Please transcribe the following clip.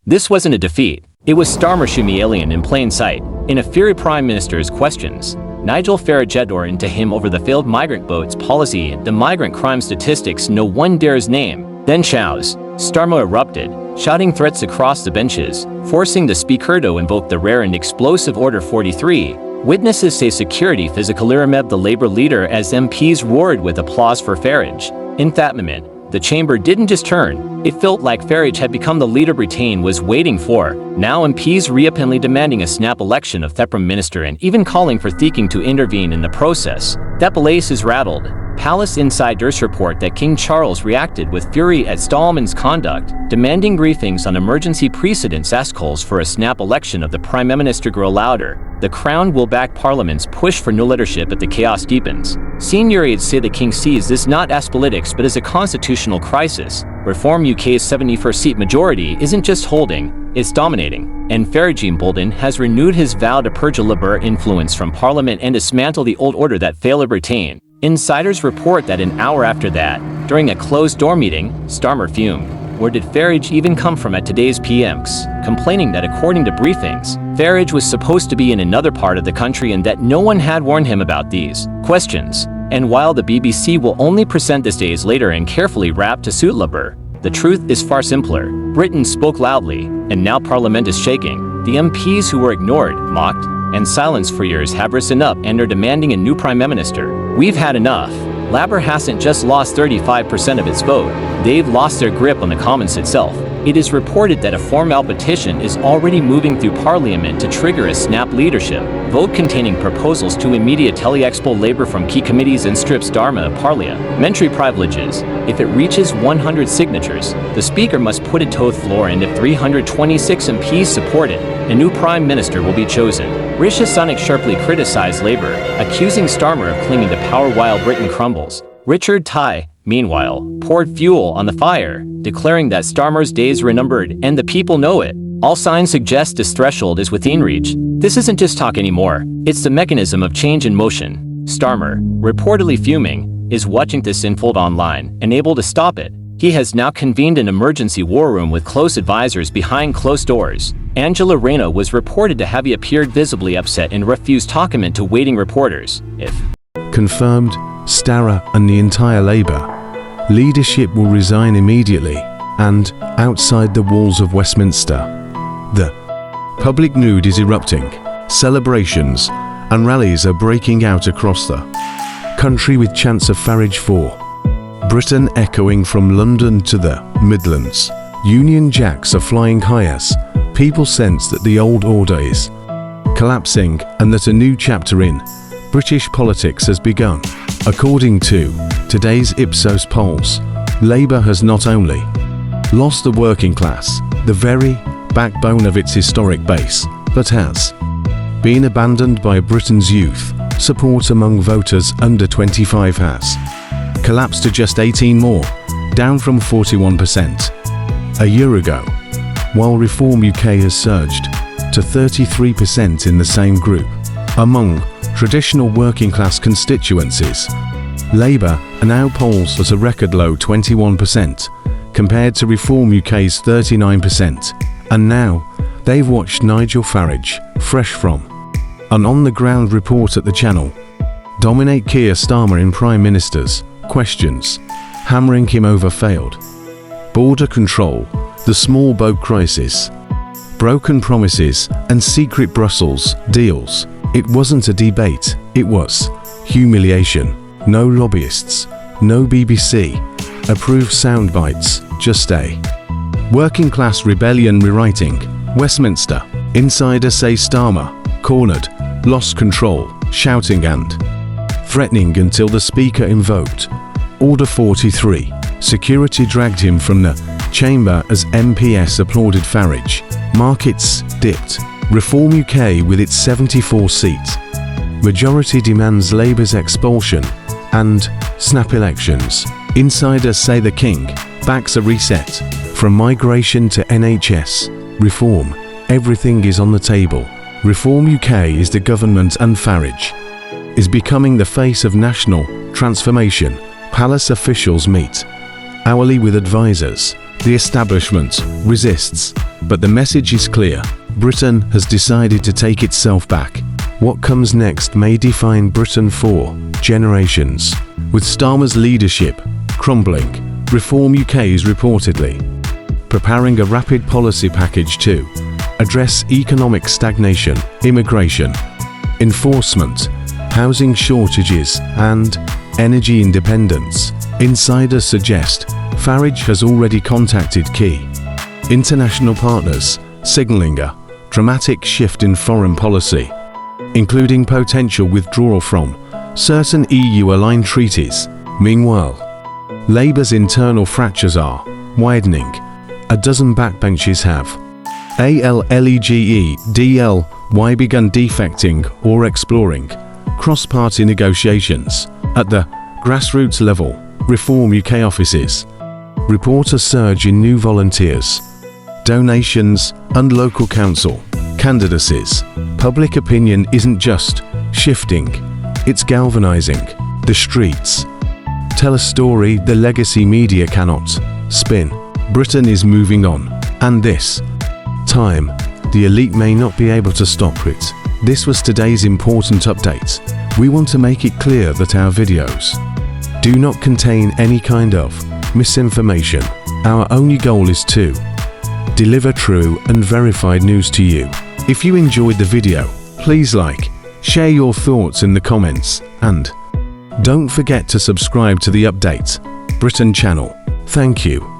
This wasn't a defeat. It was Starmer humiliating in plain sight. In a fiery Prime Minister's questions, Nigel Farage or into him over the failed migrant boats policy, the migrant crime statistics no one dares name. Then chows. Starmer erupted, shouting threats across the benches, forcing the speaker to invoke the rare and explosive Order 43. Witnesses say security physical Irameb the Labour leader as MPs roared with applause for Farage. In that moment, the chamber didn't just turn. It felt like Farage had become the leader Britain was waiting for. Now MPs reopenly demanding a snap election of the Prime Minister and even calling for Theking to intervene in the process. That place is rattled. Palace insiders report that King Charles reacted with fury at Starmer's conduct, demanding briefings on emergency precedents as calls for a snap election of the Prime Minister grow louder. The Crown will back Parliament's push for new leadership if the chaos deepens. Senior aides say the King sees this not as politics but as a constitutional crisis. Reform UK's 71st seat majority isn't just holding, it's dominating. And Farage emboldened has renewed his vow to purge Labour influence from Parliament and dismantle the old order that failed Britain. Insiders report that an hour after that, during a closed-door meeting, Starmer fumed. Where did Farage even come from at today's PMs? Complaining that according to briefings, Farage was supposed to be in another part of the country and that no one had warned him about these questions. And while the BBC will only present this days later and carefully wrapped to suit Labour, the truth is far simpler. Britain spoke loudly, and now Parliament is shaking. The MPs who were ignored, mocked, and silenced for years have risen up and are demanding a new Prime Minister. We've had enough. Labour hasn't just lost 35% of its vote, they've lost their grip on the Commons itself. It is reported that a formal petition is already moving through Parliament to trigger a snap leadership vote containing proposals to immediately expel Labour from key committees and strip Starmer of parliamentary privileges. If it reaches 100 signatures, the Speaker must put it to the floor, and if 326 MPs support it, a new Prime Minister will be chosen. Rishi Sunak sharply criticized Labour, accusing Starmer of clinging to power while Britain crumbles. Richard Tye, meanwhile, poured fuel on the fire, declaring that Starmer's days were numbered and the people know it. All signs suggest this threshold is within reach. This isn't just talk anymore, it's the mechanism of change in motion. Starmer, reportedly fuming, is watching this unfold online, unable to stop it. He has now convened an emergency war room with close advisors behind closed doors. Angela Rayner was reported to have appeared visibly upset and refused to comment to waiting reporters. If confirmed, Starmer and the entire Labour leadership will resign immediately and outside the walls of Westminster. The public mood is erupting. Celebrations and rallies are breaking out across the country with chants of Farage for Britain echoing from London to the Midlands. Union Jacks are flying high as people sense that the old order is collapsing and that a new chapter in British politics has begun. According to today's Ipsos polls, Labour has not only lost the working class, the very backbone of its historic base, but has been abandoned by Britain's youth. Support among voters under 25 has collapsed to just 18 more, down from 41% a year ago, while Reform UK has surged to 33% in the same group. Among traditional working class constituencies, Labour are now polls at a record low 21%, compared to Reform UK's 39%, and now they've watched Nigel Farage, fresh from an on-the-ground report at the channel, dominate Keir Starmer in Prime Minister's questions, hammering him over failed border control, the small boat crisis, broken promises, and secret Brussels deals. It wasn't a debate, it was humiliation. No lobbyists, no BBC approved soundbites, just a working class rebellion rewriting. Westminster insiders say Starmer cornered, lost control, shouting and threatening until the Speaker invoked Order 43. Security dragged him from the chamber as MPs applauded Farage. Markets dipped. Reform UK with its 74-seat majority demands Labour's expulsion and snap elections. Insiders say the King backs a reset. From migration to NHS reform, everything is on the table. Reform UK is the government and Farage is becoming the face of national transformation. Palace officials meet hourly with advisors. The establishment resists. But the message is clear. Britain has decided to take itself back. What comes next may define Britain for generations. With Starmer's leadership crumbling, Reform UK is reportedly preparing a rapid policy package to address economic stagnation, immigration, enforcement, housing shortages, and energy independence. Insiders suggest Farage has already contacted key international partners, signaling a dramatic shift in foreign policy, including potential withdrawal from certain EU-aligned treaties. Meanwhile, Labour's internal fractures are widening. A dozen backbenches have ALLEGEDLY begun defecting or exploring cross-party negotiations at the grassroots level. Reform UK offices report a surge in new volunteers, donations, and local council candidacies. Public opinion isn't just shifting, it's galvanizing. The streets tell a story the legacy media cannot spin. Britain is moving on, and this time, the elite may not be able to stop it. This was today's important update. We want to make it clear that our videos do not contain any kind of misinformation. Our only goal is to deliver true and verified news to you. If you enjoyed the video, please like, share your thoughts in the comments, and don't forget to subscribe to the Update Britain channel. Thank you.